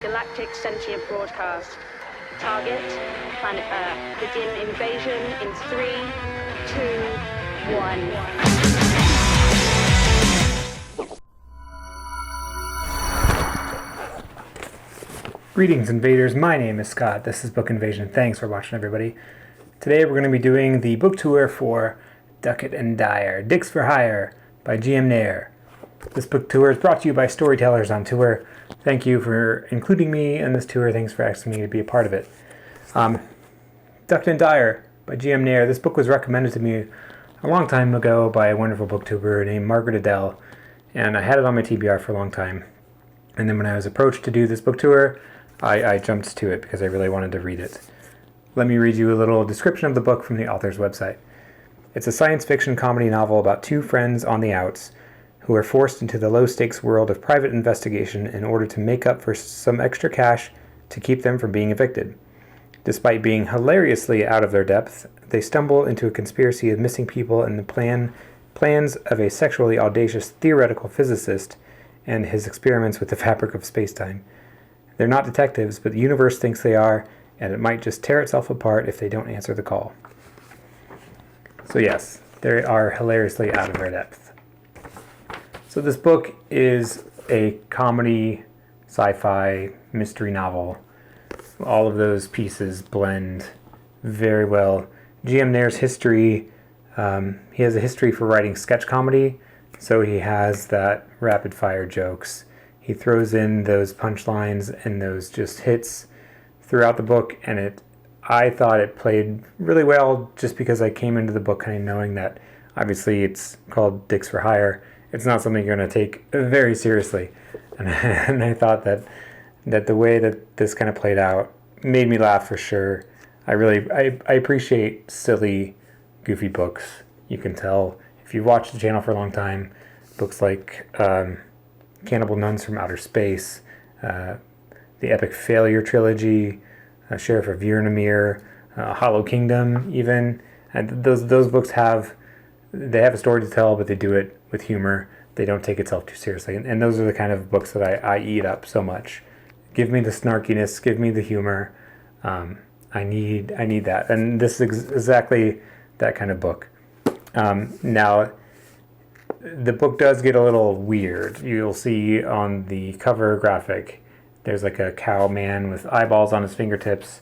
Galactic sentient broadcast. Target, planet Earth. Begin invasion in 3, 2, 1. Greetings, invaders. My name is Scott. This is Book Invasion. Thanks for watching, everybody. Today we're going to be doing the book tour for Duckett and Dyer, Dicks for Hire by GM Nair. This book tour is brought to you by Storytellers on Tour. Thank you for including me in this tour. Thanks for asking me to be a part of it. Duckett and Dyer by GM Nair. This book was recommended to me a long time ago by a wonderful booktuber named Margaret Adele, and I had it on my TBR for a long time. And then when I was approached to do this book tour, I jumped to it because I really wanted to read it. Let me read you a little description of the book from the author's website. It's a science fiction comedy novel about two friends on the outs who are forced into the low-stakes world of private investigation in order to make up for some extra cash to keep them from being evicted. Despite being hilariously out of their depth, they stumble into a conspiracy of missing people and the plans of a sexually audacious theoretical physicist and his experiments with the fabric of space-time. They're not detectives, but the universe thinks they are, and it might just tear itself apart if they don't answer the call. So yes, they are hilariously out of their depth. So this book is a comedy, sci-fi, mystery novel. All of those pieces blend very well. GM Nair's history, he has a history for writing sketch comedy, so he has that rapid-fire jokes. He throws in those punchlines and those just hits throughout the book, and I thought it played really well just because I came into the book kind of knowing that obviously it's called Dicks for Hire. It's not something you're going to take very seriously. And I thought that the way that this kind of played out made me laugh for sure. I appreciate silly, goofy books. You can tell if you've watched the channel for a long time, books like Cannibal Nuns from Outer Space, the Epic Failure Trilogy, Sheriff of Yurnamir, Hollow Kingdom even. And those books have a story to tell, but they do it with humor. They don't take itself too seriously. And those are the kind of books that I eat up so much. Give me the snarkiness, give me the humor. I need that. And this is exactly that kind of book. Now, the book does get a little weird. You'll see on the cover graphic, there's like a cow man with eyeballs on his fingertips.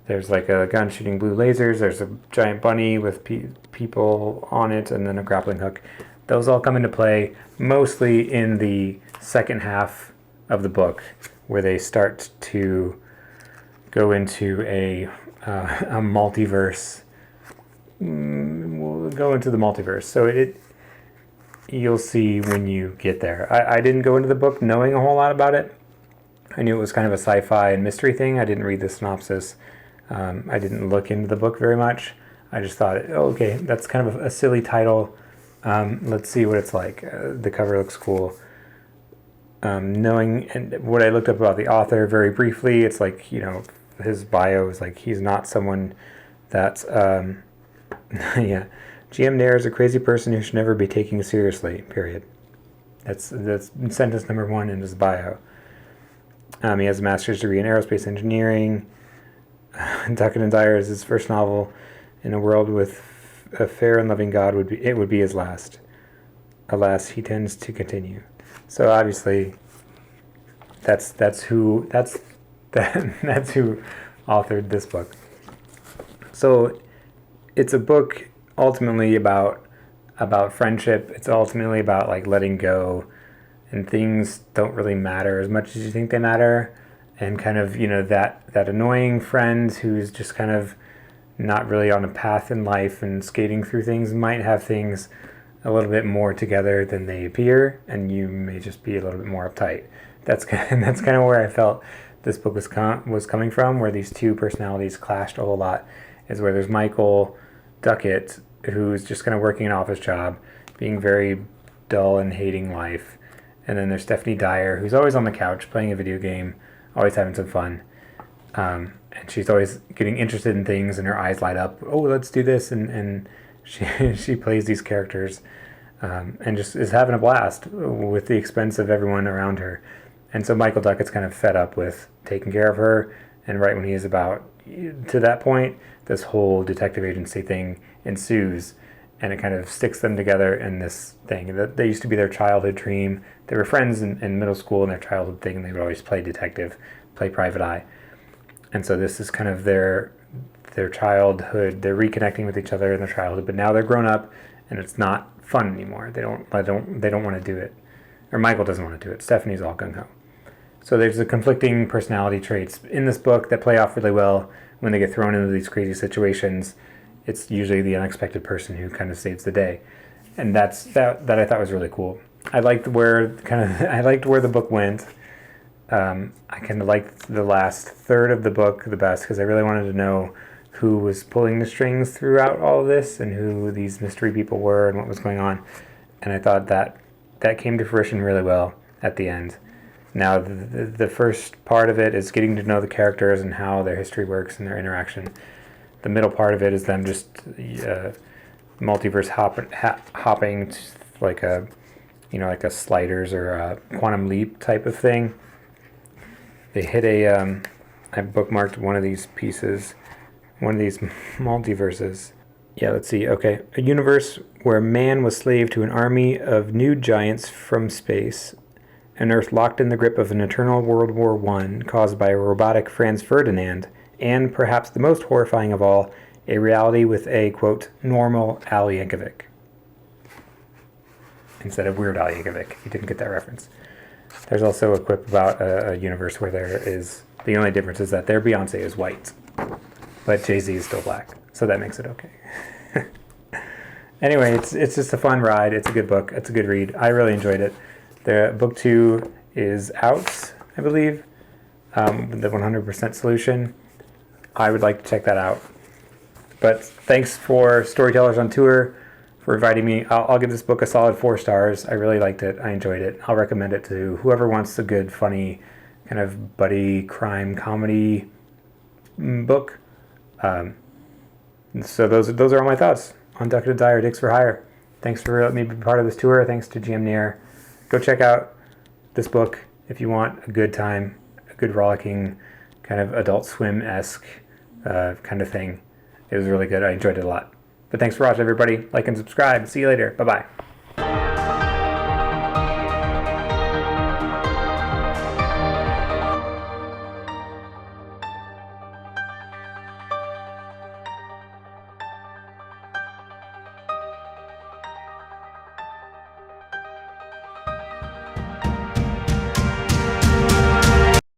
There's like a gun shooting blue lasers. There's a giant bunny with people on it, and then a grappling hook. Those all come into play mostly in the second half of the book, where they start to go into a multiverse. We'll go into the multiverse. So you'll see when you get there. I didn't go into the book knowing a whole lot about it. I knew it was kind of a sci-fi and mystery thing. I didn't read the synopsis. I didn't look into the book very much. I just thought, okay, that's kind of a silly title. Let's see what it's like. The cover looks cool. Knowing and what I looked up about the author very briefly, it's like, his bio is like he's not someone that's, yeah. GM Nair is a crazy person who should never be taken seriously, period. That's sentence number 1 in his bio. He has a master's degree in aerospace engineering. Duckett and Dyer is his first novel. In a world with a fair and loving God, it would be his last. Alas, he tends to continue. So obviously, that's who authored this book. So it's a book ultimately about friendship. It's ultimately about like letting go, and things don't really matter as much as you think they matter. And kind of, that annoying friend who's just kind of not really on a path in life and skating through things might have things a little bit more together than they appear, and you may just be a little bit more uptight. That's kind of where I felt this book was coming from, where these two personalities clashed a whole lot, is where there's Michael Duckett, who's just kind of working an office job, being very dull and hating life. And then there's Stephanie Dyer, who's always on the couch playing a video game, always having some fun. And she's always getting interested in things, and her eyes light up. Oh, let's do this. And she plays these characters and just is having a blast with the expense of everyone around her. And so Michael Duckett's kind of fed up with taking care of her, and right when he is about to that point, this whole detective agency thing ensues, and it kind of sticks them together in this thing. That they used to be their childhood dream. They were friends in middle school in their childhood thing, and they would always play detective, play private eye. And so this is kind of their childhood. They're reconnecting with each other in their childhood, but now they're grown up, and it's not fun anymore. They don't want to do it, or Michael doesn't want to do it. Stephanie's all gung ho. So there's the conflicting personality traits in this book that play off really well when they get thrown into these crazy situations. It's usually the unexpected person who kind of saves the day, and that I thought was really cool. I liked where the book went. I kind of liked the last third of the book the best because I really wanted to know who was pulling the strings throughout all of this and who these mystery people were and what was going on. And I thought that came to fruition really well at the end. Now, the first part of it is getting to know the characters and how their history works and their interaction. The middle part of it is them just multiverse hopping like a sliders or a quantum leap type of thing. They hit I bookmarked one of these pieces, one of these multiverses. Yeah, let's see. Okay, a universe where man was slave to an army of nude giants from space. An Earth locked in the grip of an eternal World War I caused by a robotic Franz Ferdinand, and, perhaps the most horrifying of all, a reality with a, quote, normal Al Yankovic. Instead of Weird Al Yankovic. You didn't get that reference. There's also a quip about a universe where there is, the only difference is that their Beyonce is white, but Jay-Z is still black, so that makes it okay. Anyway, it's just a fun ride. It's a good book. It's a good read. I really enjoyed it. The book 2 is out, I believe, the 100% solution. I would like to check that out. But thanks for Storytellers on Tour for inviting me. I'll give this book a solid 4 stars. I really liked it. I enjoyed it. I'll recommend it to whoever wants a good, funny, kind of buddy crime comedy book. So those are all my thoughts on Duckett and Dyer, Dicks for Hire. Thanks for letting me be part of this tour. Thanks to GM Nair. Go check out this book if you want a good time, a good rollicking, kind of Adult Swim-esque kind of thing. It was really good. I enjoyed it a lot. But thanks for watching, everybody. Like and subscribe. See you later. Bye-bye.